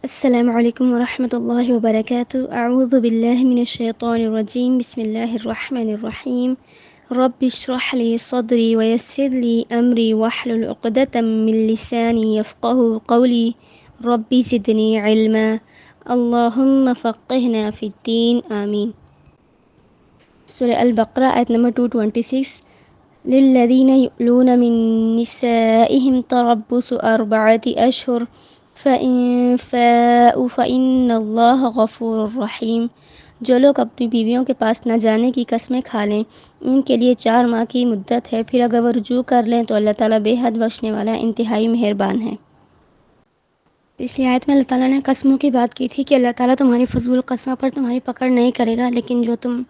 السلام علیکم ورحمۃ اللہ وبرکاتہ۔ اعوذ باللہ من الشیطان الرجیم، بسم اللہ الرحمن الرحیم۔ رب اشرح لی صدری ویسر لی امری واحلل عقدۃ من لسانی یفقهوا قولی رب زدنی علما اللہم فقہنا فی الدین آمین۔ سورہ البقرہ آیت نمبر 226۔ للذین یؤلون من نسائہم تربص 4 اشہر فَإِن فَاءُوا فَإِنَّ اللَّهَ غَفُورٌ رَحِيمٌ۔ جو لوگ اپنی بیویوں کے پاس نہ جانے کی قسمیں کھا لیں، ان کے لیے 4 ماہ کی مدت ہے، پھر اگر وہ رجوع کر لیں تو اللہ تعالیٰ بے حد بخشنے والا انتہائی مہربان ہے۔ پچھلی آیت میں اللہ تعالیٰ نے قسموں کی بات کی تھی کہ اللہ تعالیٰ تمہاری فضول قسموں پر تمہاری پکڑ نہیں کرے گا، لیکن جو تم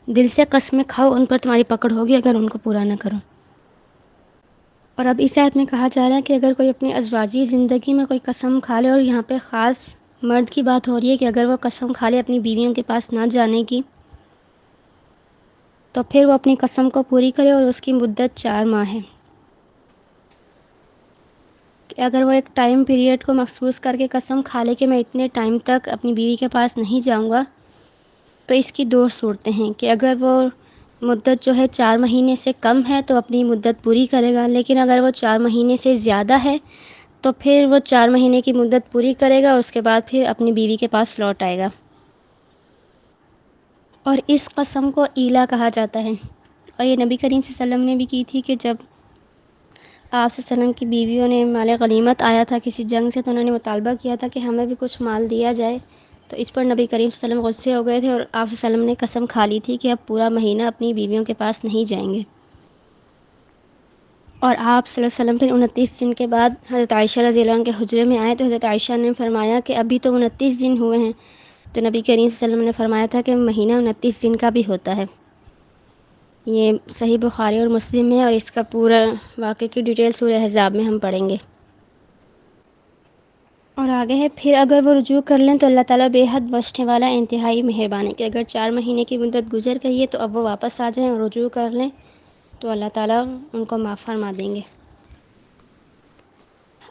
دل سے قسمیں کھاؤ ان پر تمہاری پکڑ ہوگی اگر ان کو پورا نہ کرو۔ اور اب اس آیت میں کہا جا رہا ہے کہ اگر کوئی اپنی ازواجی زندگی میں کوئی قسم کھا لے، اور یہاں پہ خاص مرد کی بات ہو رہی ہے کہ اگر وہ قسم کھا لے اپنی بیویوں کے پاس نہ جانے کی، تو پھر وہ اپنی قسم کو پوری کرے، اور اس کی مدت 4 ماہ ہے۔ کہ اگر وہ ایک ٹائم پیریڈ کو مخصوص کر کے قسم کھا لے کہ میں اتنے ٹائم تک اپنی بیوی کے پاس نہیں جاؤں گا، تو اس کی 2 صورتیں ہیں کہ اگر وہ مدت جو ہے 4 مہینے سے کم ہے تو اپنی مدت پوری کرے گا، لیکن اگر وہ 4 مہینے سے زیادہ ہے تو پھر وہ 4 مہینے کی مدت پوری کرے گا، اس کے بعد پھر اپنی بیوی کے پاس لوٹ آئے گا۔ اور اس قسم کو ایلا کہا جاتا ہے، اور یہ نبی کریم صلی اللہ علیہ وسلم نے بھی کی تھی کہ جب آپ صلی اللہ علیہ وسلم کی بیویوں نے مال غنیمت آیا تھا کسی جنگ سے، تو انہوں نے مطالبہ کیا تھا کہ ہمیں بھی کچھ مال دیا جائے، تو اس پر نبی کریم صلی اللہ علیہ وسلم غصے ہو گئے تھے، اور آپ صلی اللہ علیہ وسلم نے قسم کھا لی تھی کہ اب پورا مہینہ اپنی بیویوں کے پاس نہیں جائیں گے۔ اور آپ صلی اللہ علیہ وسلم پھر 29 دن کے بعد حضرت عائشہ رضی اللہ عنہ کے حجرے میں آئے، تو حضرت عائشہ نے فرمایا کہ ابھی تو 29 دن ہوئے ہیں، تو نبی کریم صلی اللہ علیہ وسلم نے فرمایا تھا کہ مہینہ 29 دن کا بھی ہوتا ہے۔ یہ صحیح بخاری اور مسلم میں، اور اس کا پورا واقعے کی ڈیٹیل سورہ احزاب میں ہم پڑھیں گے۔ اور آگے ہے، پھر اگر وہ رجوع کر لیں تو اللہ تعالیٰ بے حد بخشنے والا انتہائی مہربان ہے، کہ اگر 4 مہینے کی مدت گزر گئی ہے تو اب وہ واپس آ جائیں اور رجوع کر لیں تو اللہ تعالیٰ ان کو معاف فرما دیں گے۔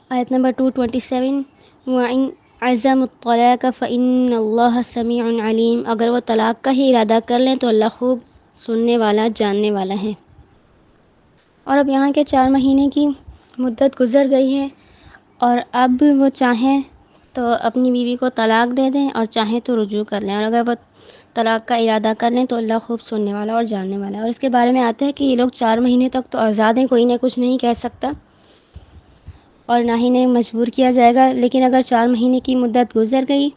آیت نمبر 227۔ وَإِنْ عَزَمُوا الطَّلَاقَ فَإِنَّ اللَّهَ سَمِيعٌ عَلِيمٌ۔ اگر وہ طلاق کا ہی ارادہ کر لیں تو اللہ خوب سننے والا جاننے والا ہے۔ اور اب یہاں کے 4 مہینے کی مدت گزر گئی ہے، اور اب وہ چاہیں تو اپنی بیوی کو طلاق دے دیں اور چاہیں تو رجوع کر لیں، اور اگر وہ طلاق کا ارادہ کر لیں تو اللہ خوب سننے والا اور جاننے والا ہے۔ اور اس کے بارے میں آتا ہے کہ یہ لوگ 4 مہینے تک تو آزاد ہیں، کوئی نہ کچھ نہیں کہہ سکتا اور نہ ہی انہیں مجبور کیا جائے گا، لیکن اگر 4 مہینے کی مدت گزر گئی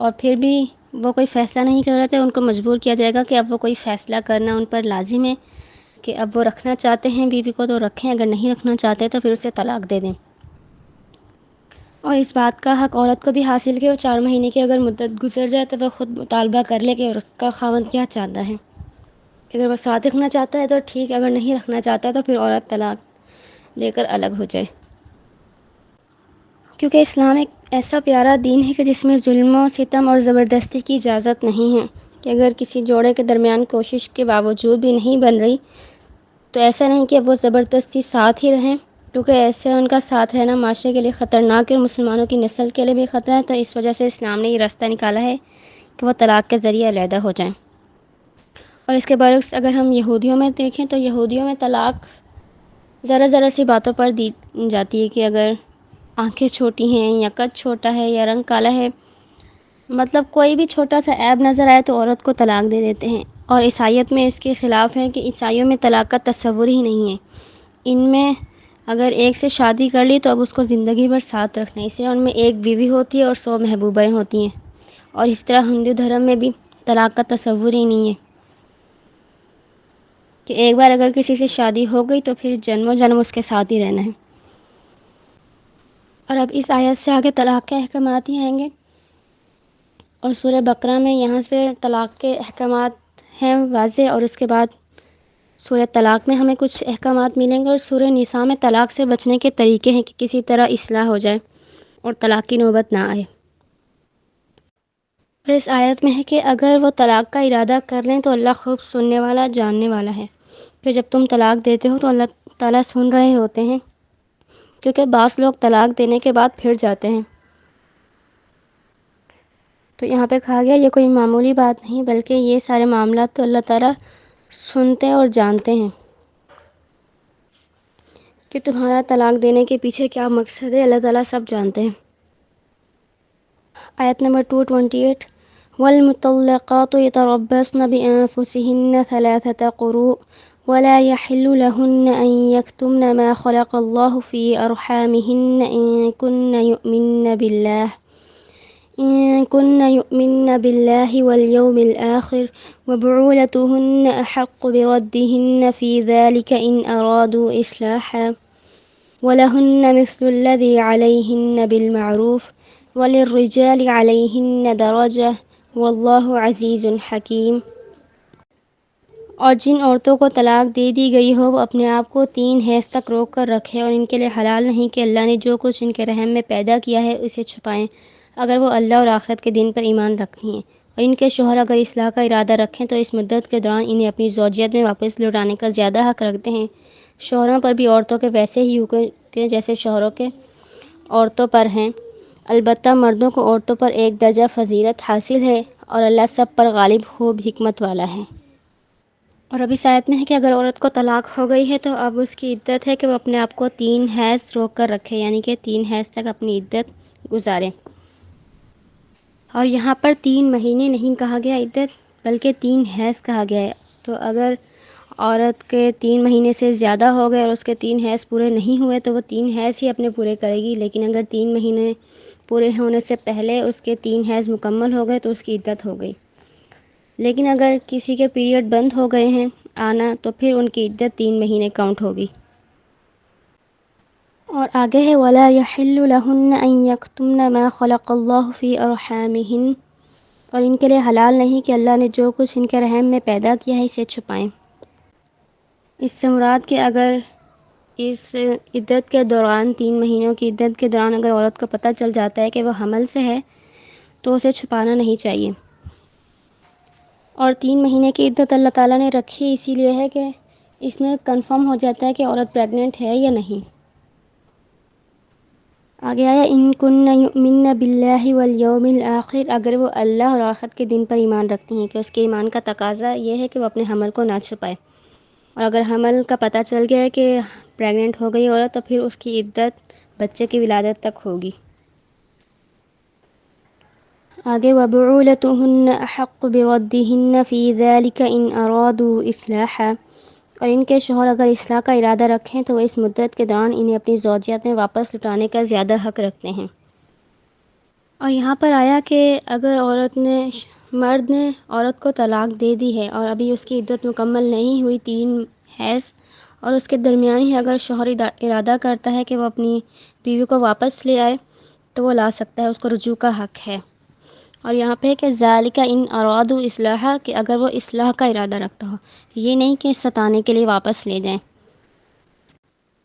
اور پھر بھی وہ کوئی فیصلہ نہیں کر رہے تھے، ان کو مجبور کیا جائے گا کہ اب وہ کوئی فیصلہ کرنا ان پر لازم ہے، کہ اب وہ رکھنا چاہتے ہیں بیوی کو تو رکھیں، اگر نہیں رکھنا چاہتے تو پھر اسے طلاق دے دیں۔ اور اس بات کا حق عورت کو بھی حاصل کہ وہ 4 مہینے کی اگر مدت گزر جائے تو وہ خود مطالبہ کر لے کہ اس کا خاوند کیا چاہتا ہے، کہ اگر وہ ساتھ رکھنا چاہتا ہے تو ٹھیک، اگر نہیں رکھنا چاہتا تو پھر عورت طلاق لے کر الگ ہو جائے۔ کیونکہ اسلام ایک ایسا پیارا دین ہے کہ جس میں ظلم و ستم اور زبردستی کی اجازت نہیں ہے، کہ اگر کسی جوڑے کے درمیان کوشش کے باوجود بھی نہیں بن رہی تو ایسا نہیں کہ وہ زبردستی ساتھ ہی رہیں، کیونکہ ایسے ان کا ساتھ رہنا معاشرے کے لیے خطرناک ہے اور مسلمانوں کی نسل کے لیے بھی خطرہ ہے، تو اس وجہ سے اسلام نے یہ راستہ نکالا ہے کہ وہ طلاق کے ذریعے علیحدہ ہو جائیں۔ اور اس کے برعکس اگر ہم یہودیوں میں دیکھیں تو یہودیوں میں طلاق ذرا ذرا سی باتوں پر دی جاتی ہے، کہ اگر آنکھیں چھوٹی ہیں یا قد چھوٹا ہے یا رنگ کالا ہے، مطلب کوئی بھی چھوٹا سا عیب نظر آئے تو عورت کو طلاق دے دیتے ہیں۔ اور عیسائیت میں اس کے خلاف ہے کہ عیسائیوں میں طلاق کا تصور ہی نہیں ہے، ان میں اگر ایک سے شادی کر لی تو اب اس کو زندگی بھر ساتھ رکھنا ہے، اس لیے ان میں ایک بیوی ہوتی ہے اور 100 محبوبیں ہوتی ہیں۔ اور اس طرح ہندو دھرم میں بھی طلاق کا تصور ہی نہیں ہے، کہ ایک بار اگر کسی سے شادی ہو گئی تو پھر جنموں جنم اس کے ساتھ ہی رہنا ہے۔ اور اب اس آیت سے آگے طلاق کے احکامات ہی آئیں گے، اور سورہ بقرہ میں یہاں سے طلاق کے احکامات ہیں واضح، اور اس کے بعد سورہ طلاق میں ہمیں کچھ احکامات ملیں گے، اور سورہ نساء میں طلاق سے بچنے کے طریقے ہیں کہ کسی طرح اصلاح ہو جائے اور طلاق کی نوبت نہ آئے۔ اور اس آیت میں ہے کہ اگر وہ طلاق کا ارادہ کر لیں تو اللہ خوب سننے والا جاننے والا ہے، کہ جب تم طلاق دیتے ہو تو اللہ تعالیٰ سن رہے ہوتے ہیں، کیونکہ بعض لوگ طلاق دینے کے بعد پھر جاتے ہیں، تو یہاں پہ کہا گیا یہ کوئی معمولی بات نہیں، بلکہ یہ سارے معاملات تو اللہ تعالیٰ سنتے اور جانتے ہیں کہ تمہارا طلاق دینے کے پیچھے کیا مقصد ہے، اللہ تعالیٰ سب جانتے ہیں۔ آیت نمبر 228، والمطلقات يتربصن بأنفسهن ثلاثة قروء ولا يحل لهن أن يكتمن ما خلق الله في أرحامهن إن كن يؤمن بالله واليوم الآخر وبعولتهن أحق بردهن في ذلك إن أرادوا إصلاحا ولهن مثل الذي عليهن بالمعروف وللرجال عليهن درجة والله عزيز حكيم۔ اور جن عورتوں کو طلاق دے دی گئی ہو وہ اپنے آپ کو 3 حیض تک روک کر رکھے، اور ان کے لیے حلال نہیں کہ اللہ نے جو کچھ ان کے رحم میں پیدا کیا ہے اسے چھپائیں، اگر وہ اللہ اور آخرت کے دن پر ایمان رکھتی ہیں۔ اور ان کے شوہر اگر اصلاح کا ارادہ رکھیں تو اس مدت کے دوران انہیں اپنی زوجیت میں واپس لوٹانے کا زیادہ حق رکھتے ہیں۔ شوہروں پر بھی عورتوں کے ویسے ہی حقوق کے جیسے شوہروں کے عورتوں پر ہیں، البتہ مردوں کو عورتوں پر ایک درجہ فضیلت حاصل ہے، اور اللہ سب پر غالب خوب حکمت والا ہے۔ اور اب اس آیت میں ہے کہ اگر عورت کو طلاق ہو گئی ہے تو اب اس کی عدت ہے کہ وہ اپنے آپ کو 3 حیض روک کر رکھے، یعنی کہ 3 حیض تک اپنی عدت گزارے۔ اور یہاں پر 3 مہینے نہیں کہا گیا عدت، بلکہ 3 حیض کہا گیا ہے۔ تو اگر عورت کے 3 مہینے سے زیادہ ہو گئے اور اس کے 3 حیض پورے نہیں ہوئے تو وہ 3 حیض ہی اپنے پورے کرے گی، لیکن اگر 3 مہینے پورے ہونے سے پہلے اس کے 3 حیض مکمل ہو گئے تو اس کی عدت ہو گئی۔ لیکن اگر کسی کے پیریڈ بند ہو گئے ہیں آنا تو پھر ان کی عدت 3 مہینے کاؤنٹ ہوگی۔ اور آگے ہے وَلَا يَحِلُّ لَهُنَّ أَن يَكْتُمْنَ مَا خَلَقَ اللَّهُ فِي أَرْحَامِهِنَّ، اور ان کے لیے حلال نہیں کہ اللہ نے جو کچھ ان کے رحم میں پیدا کیا ہے اسے چھپائیں۔ اس سے مراد کہ اگر اس عدت کے دوران 3 مہینوں کی عدت کے دوران اگر عورت کو پتہ چل جاتا ہے کہ وہ حمل سے ہے تو اسے چھپانا نہیں چاہیے۔ اور 3 مہینے کی عدت اللہ تعالیٰ نے رکھی اسی لیے ہے کہ اس میں کنفرم ہو جاتا ہے کہ عورت پریگننٹ ہے یا نہیں۔ آگے آیا ان کن یؤمن باللہ والیوم الآخر، اگر وہ اللہ اور آخرت کے دن پر ایمان رکھتی ہیں، کہ اس کے ایمان کا تقاضا یہ ہے کہ وہ اپنے حمل کو نہ چھپائے، اور اگر حمل کا پتہ چل گیا ہے کہ پریگننٹ ہو گئی عورت تو پھر اس کی عدت بچے کی ولادت تک ہوگی۔ آگے وبعولتهن احق بردهن في ذلك ان ارادوا اصلاحا، اور ان کے شوہر اگر اصلاح کا ارادہ رکھیں تو وہ اس مدت کے دوران انہیں اپنی زوجیت میں واپس لوٹانے کا زیادہ حق رکھتے ہیں۔ اور یہاں پر آیا کہ اگر مرد نے عورت کو طلاق دے دی ہے اور ابھی اس کی عدت مکمل نہیں ہوئی 3 حیض، اور اس کے درمیان ہی اگر شوہر ارادہ کرتا ہے کہ وہ اپنی بیوی کو واپس لے آئے تو وہ لا سکتا ہے، اس کو رجوع کا حق ہے۔ اور یہاں پہ ہے کہ ذالک ان ارادوا اصلاحا، کہ اگر وہ اصلاح کا ارادہ رکھتا ہو، یہ نہیں کہ ستانے کے لیے واپس لے جائیں۔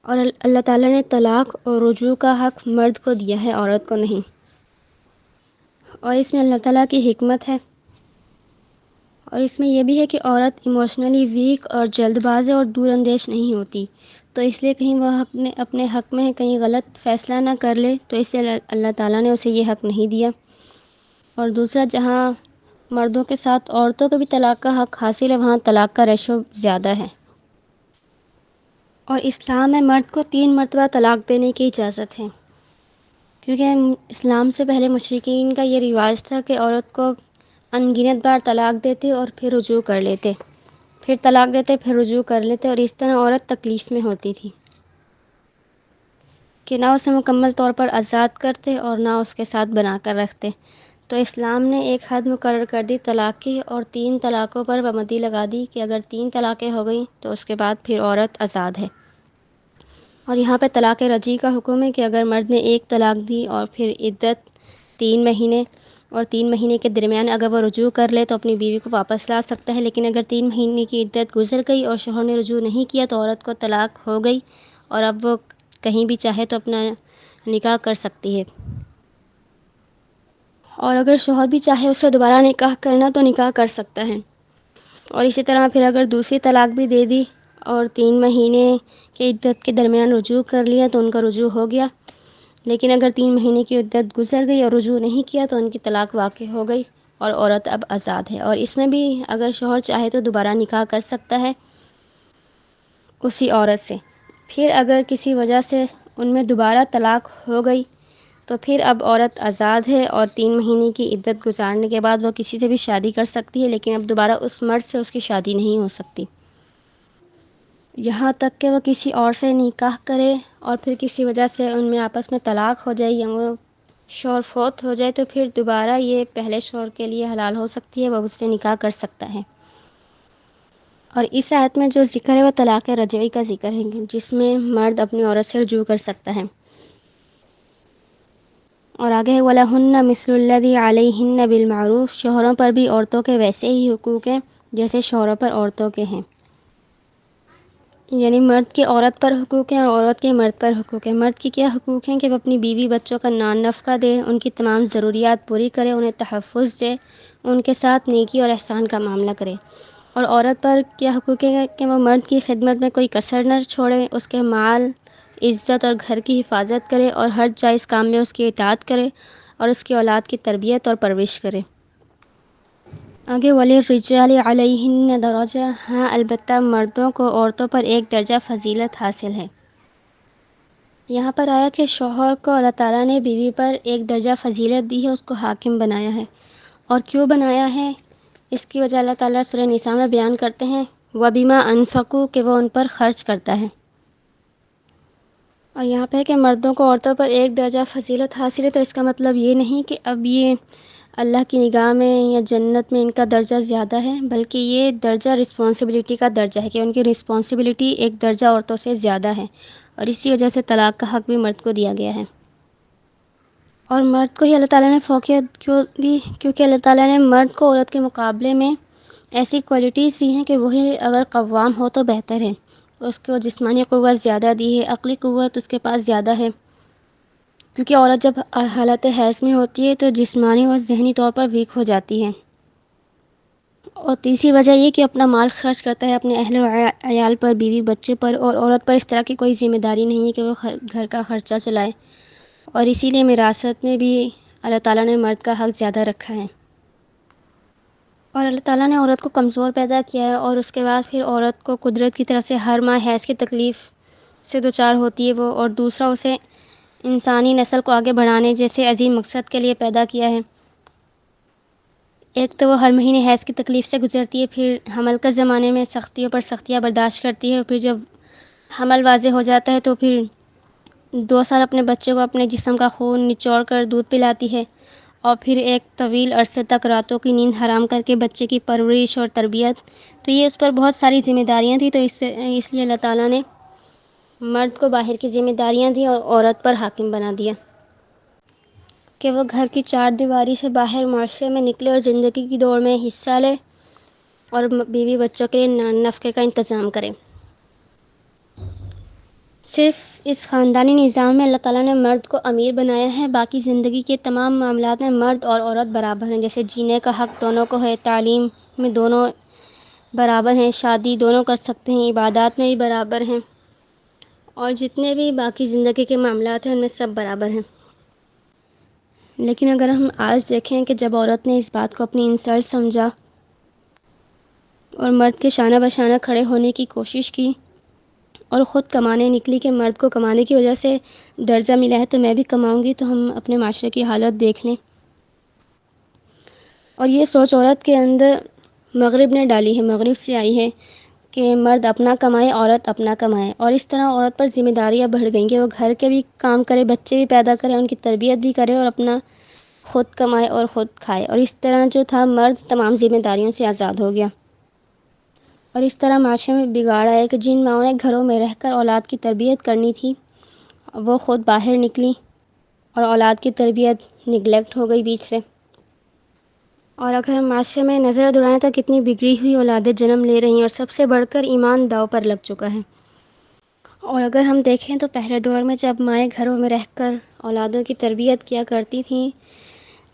اور اللہ تعالیٰ نے طلاق اور رجوع کا حق مرد کو دیا ہے، عورت کو نہیں، اور اس میں اللہ تعالیٰ کی حکمت ہے۔ اور اس میں یہ بھی ہے کہ عورت ایموشنلی ویک اور جلد باز اور دور اندیش نہیں ہوتی، تو اس لیے کہیں وہ اپنے حق میں کہیں غلط فیصلہ نہ کر لے، تو اس سے اللہ تعالیٰ نے اسے یہ حق نہیں دیا۔ اور دوسرا، جہاں مردوں کے ساتھ عورتوں کو بھی طلاق کا حق حاصل ہے وہاں طلاق کا ریشو زیادہ ہے۔ اور اسلام میں مرد کو 3 مرتبہ طلاق دینے کی اجازت ہے، کیونکہ اسلام سے پہلے مشرکین کا یہ رواج تھا کہ عورت کو ان گنت بار طلاق دیتے اور پھر رجوع کر لیتے، پھر طلاق دیتے پھر رجوع کر لیتے، اور اس طرح عورت تکلیف میں ہوتی تھی کہ نہ اسے مکمل طور پر آزاد کرتے اور نہ اس کے ساتھ بنا کر رکھتے۔ تو اسلام نے ایک حد مقرر کر دی طلاق کی، اور 3 طلاقوں پر پابندی لگا دی کہ اگر 3 طلاقیں ہو گئیں تو اس کے بعد پھر عورت آزاد ہے۔ اور یہاں پہ طلاق رجعی کا حکم ہے کہ اگر مرد نے 1 طلاق دی اور پھر عدت 3 مہینے، اور 3 مہینے کے درمیان اگر وہ رجوع کر لے تو اپنی بیوی کو واپس لا سکتا ہے، لیکن اگر 3 مہینے کی عدت گزر گئی اور شوہر نے رجوع نہیں کیا تو عورت کو طلاق ہو گئی، اور اب وہ کہیں بھی چاہے تو اپنا نکاح کر سکتی ہے، اور اگر شوہر بھی چاہے اس سے دوبارہ نکاح کرنا تو نکاح کر سکتا ہے۔ اور اسی طرح پھر اگر دوسری طلاق بھی دے دی اور 3 مہینے کی عدت کے درمیان رجوع کر لیا تو ان کا رجوع ہو گیا، لیکن اگر 3 مہینے کی عدت گزر گئی اور رجوع نہیں کیا تو ان کی طلاق واقع ہو گئی اور عورت اب آزاد ہے۔ اور اس میں بھی اگر شوہر چاہے تو دوبارہ نکاح کر سکتا ہے اسی عورت سے۔ پھر اگر کسی وجہ سے ان میں دوبارہ طلاق ہو گئی تو پھر اب عورت آزاد ہے اور 3 مہینے کی عدت گزارنے کے بعد وہ کسی سے بھی شادی کر سکتی ہے، لیکن اب دوبارہ اس مرد سے اس کی شادی نہیں ہو سکتی، یہاں تک کہ وہ کسی اور سے نکاح کرے اور پھر کسی وجہ سے ان میں آپس میں طلاق ہو جائے یا وہ شوہر فوت ہو جائے تو پھر دوبارہ یہ پہلے شوہر کے لیے حلال ہو سکتی ہے، وہ اس سے نکاح کر سکتا ہے۔ اور اس آیت میں جو ذکر ہے وہ طلاق رجعی کا ذکر ہے، جس میں مرد اپنی عورت سے رجوع کر سکتا ہے۔ اور آگے ہے وَلَهُنَّ مِثْلُ الَّذِي عَلَيْهِنَّ بِالْمَعْرُوفِ، شوہروں پر بھی عورتوں کے ویسے ہی حقوق ہیں جیسے شوہروں پر عورتوں کے ہیں، یعنی مرد کے عورت پر حقوق ہیں اور عورت کے مرد پر حقوق ہیں۔ مرد کی کیا حقوق ہیں کہ وہ اپنی بیوی بچوں کا نفقہ دے، ان کی تمام ضروریات پوری کرے، انہیں تحفظ دے، ان کے ساتھ نیکی اور احسان کا معاملہ کرے۔ اور عورت پر کیا حقوق ہے کہ وہ مرد کی خدمت میں کوئی کسر نہ چھوڑے، اس کے مال، عزت اور گھر کی حفاظت کرے اور ہر جائز کام میں اس کی اطاعت کرے اور اس کی اولاد کی تربیت اور پرورش کرے۔ آگے وَلِلرِّجَالِ عَلَيْهِنَّ دَرَجَةٌ، ہاں البتہ مردوں کو عورتوں پر ایک درجہ فضیلت حاصل ہے۔ یہاں پر آیا کہ شوہر کو اللہ تعالیٰ نے بیوی پر ایک درجہ فضیلت دی ہے، اس کو حاکم بنایا ہے۔ اور کیوں بنایا ہے اس کی وجہ اللہ تعالیٰ سورہ نساء میں بیان کرتے ہیں وَبِمَا أَنفَقُوا، کہ وہ ان پر خرچ کرتا ہے۔ اور یہاں پہ ہے کہ مردوں کو عورتوں پر ایک درجہ فضیلت حاصل ہے، تو اس کا مطلب یہ نہیں کہ اب یہ اللہ کی نگاہ میں یا جنت میں ان کا درجہ زیادہ ہے، بلکہ یہ درجہ رسپانسبلٹی کا درجہ ہے کہ ان کی رسپانسبلٹی ایک درجہ عورتوں سے زیادہ ہے، اور اسی وجہ سے طلاق کا حق بھی مرد کو دیا گیا ہے۔ اور مرد کو ہی اللہ تعالیٰ نے فوقیت کیوں دی؟ کیونکہ اللہ تعالیٰ نے مرد کو عورت کے مقابلے میں ایسی کوالٹیز دی ہیں کہ وہی اگر قوام ہو تو بہتر ہے۔ اس کو جسمانی قوت زیادہ دی ہے، عقلی قوت اس کے پاس زیادہ ہے، کیونکہ عورت جب حالت حیض میں ہوتی ہے تو جسمانی اور ذہنی طور پر ویک ہو جاتی ہے۔ اور تیسری وجہ یہ کہ اپنا مال خرچ کرتا ہے اپنے اہل و عیال پر، بیوی بچے پر، اور عورت پر اس طرح کی کوئی ذمہ داری نہیں ہے کہ وہ گھر کا خرچہ چلائے، اور اسی لیے وراثت میں بھی اللہ تعالیٰ نے مرد کا حق زیادہ رکھا ہے۔ اور اللہ تعالیٰ نے عورت کو کمزور پیدا کیا ہے، اور اس کے بعد پھر عورت کو قدرت کی طرف سے ہر ماہ حیض کی تکلیف سے دوچار ہوتی ہے وہ، اور دوسرا اسے انسانی نسل کو آگے بڑھانے جیسے عظیم مقصد کے لیے پیدا کیا ہے۔ ایک تو وہ ہر مہینے حیض کی تکلیف سے گزرتی ہے، پھر حمل کا زمانے میں سختیوں پر سختیاں برداشت کرتی ہے، اور پھر جب حمل واضح ہو جاتا ہے تو پھر 2 سال اپنے بچے کو اپنے جسم کا خون نچوڑ کر دودھ پلاتی ہے، اور پھر ایک طویل عرصے تک راتوں کی نیند حرام کر کے بچے کی پرورش اور تربیت، تو یہ اس پر بہت ساری ذمہ داریاں تھیں، تو اس لیے اللہ تعالیٰ نے مرد کو باہر کی ذمہ داریاں دی اور عورت پر حاکم بنا دیا کہ وہ گھر کی 4 دیواری سے باہر معاشرے میں نکلے اور زندگی کی دوڑ میں حصہ لے اور بیوی بچوں کے نفقے کا انتظام کرے۔ صرف اس خاندانی نظام میں اللہ تعالیٰ نے مرد کو امیر بنایا ہے، باقی زندگی کے تمام معاملات میں مرد اور عورت برابر ہیں، جیسے جینے کا حق دونوں کو ہے، تعلیم میں دونوں برابر ہیں، شادی دونوں کر سکتے ہیں، عبادات میں بھی برابر ہیں، اور جتنے بھی باقی زندگی کے معاملات ہیں ان میں سب برابر ہیں۔ لیکن اگر ہم آج دیکھیں کہ جب عورت نے اس بات کو اپنی انسلٹ سمجھا اور مرد کے شانہ بشانہ کھڑے ہونے کی کوشش کی اور خود کمانے نکلی کہ مرد کو کمانے کی وجہ سے درجہ ملا ہے تو میں بھی کماؤں گی، تو ہم اپنے معاشرے کی حالت دیکھ لیں۔ اور یہ سوچ عورت کے اندر مغرب نے ڈالی ہے، مغرب سے آئی ہے کہ مرد اپنا کمائے، عورت اپنا کمائے، اور اس طرح عورت پر ذمہ داریاں بڑھ گئیں کہ وہ گھر کے بھی کام کرے، بچے بھی پیدا کرے، ان کی تربیت بھی کرے، اور اپنا خود کمائے اور خود کھائے، اور اس طرح جو تھا مرد تمام ذمہ داریوں سے آزاد ہو گیا۔ اور اس طرح معاشرے میں بگاڑ آیا کہ جن ماؤں نے گھروں میں رہ کر اولاد کی تربیت کرنی تھی وہ خود باہر نکلی اور اولاد کی تربیت نگلیکٹ ہو گئی بیچ سے۔ اور اگر ہم معاشرے میں نظر دوڑائیں تو کتنی بگڑی ہوئی اولادیں جنم لے رہی ہیں، اور سب سے بڑھ کر ایمان داؤ پر لگ چکا ہے۔ اور اگر ہم دیکھیں تو پہلے دور میں جب مائیں گھروں میں رہ کر اولادوں کی تربیت کیا کرتی تھیں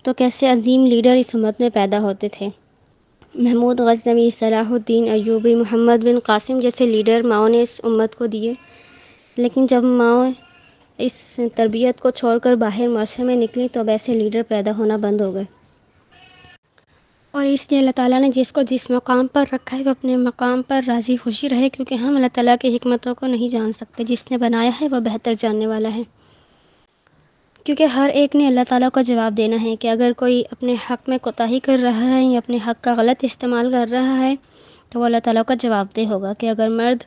تو کیسے عظیم لیڈر اس امت میں پیدا ہوتے تھے، محمود غزنوی، صلاح الدین ایوبی، محمد بن قاسم جیسے لیڈر ماؤں نے اس امت کو دیے۔ لیکن جب ماؤں اس تربیت کو چھوڑ کر باہر معاشرے میں نکلی تو ویسے لیڈر پیدا ہونا بند ہو گئے۔ اور اس لیے اللہ تعالیٰ نے جس کو جس مقام پر رکھا ہے وہ اپنے مقام پر راضی خوشی رہے، کیونکہ ہم اللہ تعالیٰ کی حکمتوں کو نہیں جان سکتے۔ جس نے بنایا ہے وہ بہتر جاننے والا ہے، کیونکہ ہر ایک نے اللہ تعالیٰ کو جواب دینا ہے کہ اگر کوئی اپنے حق میں کوتاہی کر رہا ہے یا اپنے حق کا غلط استعمال کر رہا ہے تو وہ اللہ تعالیٰ کا جواب دہ ہوگا، کہ اگر مرد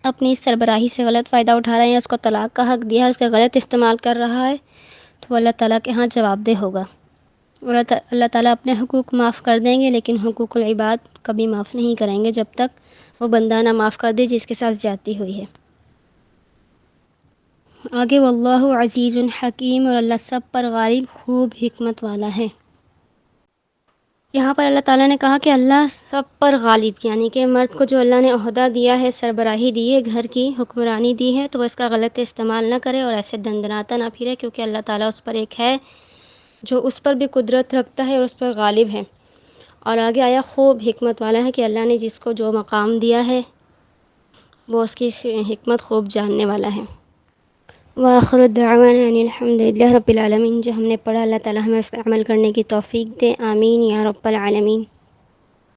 اپنی سربراہی سے غلط فائدہ اٹھا رہا ہے یا اس کو طلاق کا حق دیا ہے، اس کا غلط استعمال کر رہا ہے تو وہ اللہ تعالیٰ کے ہاں جواب دہ ہوگا۔ اور اللہ تعالیٰ اپنے حقوق معاف کر دیں گے، لیکن حقوق العباد کبھی معاف نہیں کریں گے جب تک وہ بندہ نہ معاف کر دے جس کے ساتھ زیادتی ہوئی ہے۔ آگے واللہ عزیز حکیم، اور اللہ سب پر غالب خوب حکمت والا ہے۔ یہاں پر اللہ تعالیٰ نے کہا کہ اللہ سب پر غالب، یعنی کہ مرد کو جو اللہ نے عہدہ دیا ہے، سربراہی دی ہے، گھر کی حکمرانی دی ہے، تو وہ اس کا غلط استعمال نہ کرے اور ایسے دندناتا نہ پھرے، کیونکہ اللہ تعالیٰ اس پر ایک ہے جو اس پر بھی قدرت رکھتا ہے اور اس پر غالب ہے۔ اور آگے آیا خوب حکمت والا ہے، کہ اللہ نے جس کو جو مقام دیا ہے وہ اس کی حکمت خوب جاننے والا ہے۔ وآخر دعوانا ان الحمد للہ رب العالمین۔ جو ہم نے پڑھا اللہ تعالیٰ ہمیں اس پر عمل کرنے کی توفیق دے، آمین یا رب العالمین۔